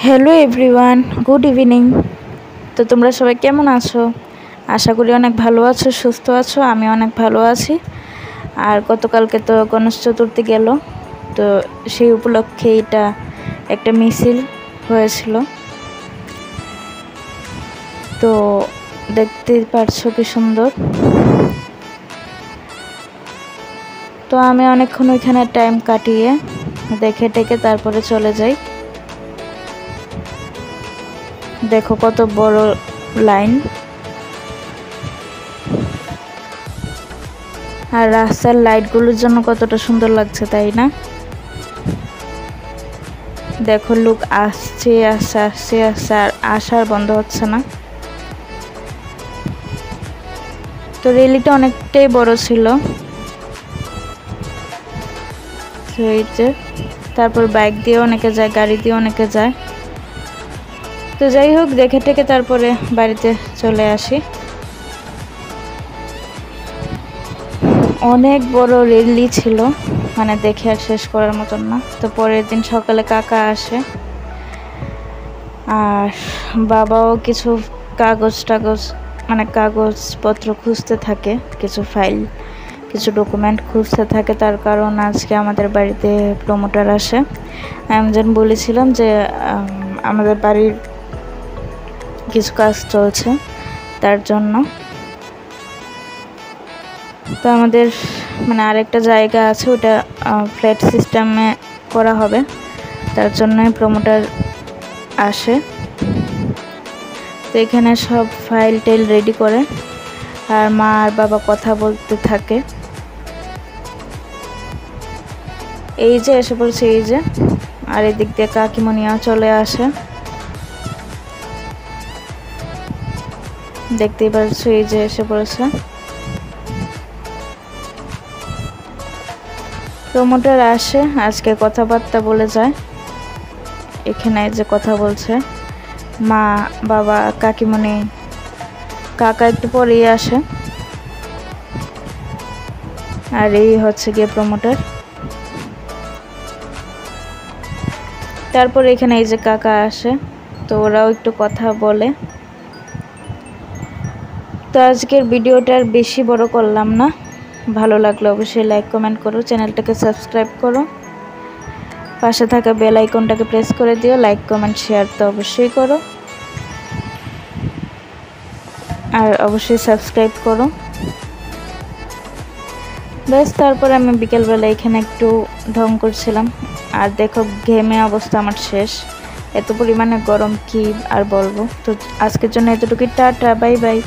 Hello everyone, good evening. তো তোমরা সবাই কেমন আছো? আশা করি অনেক ভালো আছো, সুস্থ আছো। আমি অনেক ভালো আছি। আর গতকালকে তো গণেশ চতুর্থী গেল, তো সেই উপলক্ষে এটা একটা মিছিল হয়েছিল। তো দেখতে পারছো কি সুন্দর। তো আমি অনেকক্ষণ ওইখানে টাইম কাটিয়ে দেখে টেকে তারপরে চলে যাই। দেখো কত বড় লাইন, আর রাস্তার লাইটগুলোর জন্য কতটা সুন্দর লাগছে, তাই না? দেখো লোক আসছে আসছে আসছে আসছে, আর আসার বন্ধ হচ্ছে না। তো র্যালিটা অনেকটাই বড় ছিল। তারপর বাইক দিয়ে অনেকে যায়, গাড়ি দিয়ে অনেকে যায়। তো যাই হোক, দেখে টেকে তারপরে বাড়িতে চলে আসি। অনেক বড় র্যালি ছিল, মানে দেখে আর শেষ করার মতন না। তো পরের দিন সকালে কাকা আসে, আর বাবাও কিছু কাগজপত্র খুঁজতে থাকে, কিছু ফাইল, কিছু ডকুমেন্ট খুঁজতে থাকে। তার কারণ আজকে আমাদের বাড়িতে প্রমোটার আসে। আমি যেন বলেছিলাম যে আমাদের বাড়ির কিছু কাজ চলছে, তার জন্য। তো আমাদের মানে আরেকটা জায়গা আছে, ওটা ফ্ল্যাট সিস্টেমে করা হবে, তার জন্যই প্রমোটার আসে। তো এখানে সব ফাইল টাইল রেডি করে, আর মা আর বাবা কথা বলতে থাকে। এই যে এসে পড়ছে, এই যে। আর এদিক দিয়ে কাকিমণিও চলে আসে, দেখতেই পাচ্ছ, এই যে এসে পড়েছে। প্রমোটার আসে, আজকে কথাবার্তা বলে যায়। এখানে যে কথা বলছে মা, বাবা, কাকিমণি, কাকা একটু পরেই আসে। আর এই হচ্ছে গিয়ে প্রমোটার। তারপর এখানে এই যে কাকা আসে, তো ওরাও একটু কথা বলে। তো আজকের ভিডিওটা আর বেশি বড় করলাম না। ভালো লাগলে অবশ্যই লাইক কমেন্ট করো, চ্যানেলটাকে সাবস্ক্রাইব করো, পাশে থাকা বেল আইকনটাকে প্রেস করে দিও। লাইক কমেন্ট শেয়ার তো অবশ্যই করো, আর অবশ্যই সাবস্ক্রাইব করো। ব্যাস, তারপর আমি বিকেলবেলা এখানে একটু ঢং করছিলাম। আর দেখো, ঘেমে অবস্থা আমার শেষ, এত পরিমাণে গরম কি আর বলবো। তো আজকের জন্য এতটুকুই, টাটা, বাই বাই।